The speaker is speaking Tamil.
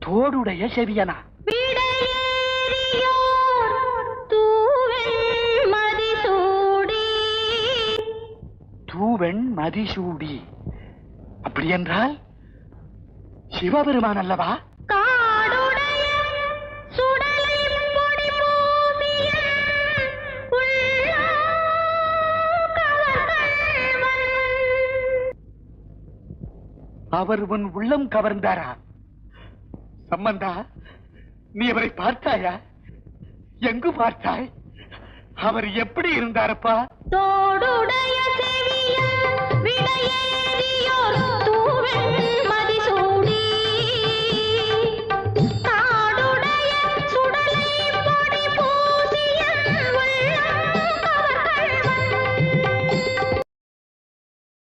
தோடுடைய செவியனா? தூவெண் மதிசூடி. அப்படி என்றால் சிவபெருமான் அல்லவா? அவர் உன் உள்ளம் கவர்ந்தாரா? சம்பந்தா, நீ அவரை பார்த்தாயா? எங்கு பார்த்தாய்? அவர் எப்படி இருந்தாரப்பா? தோடுடைய செவி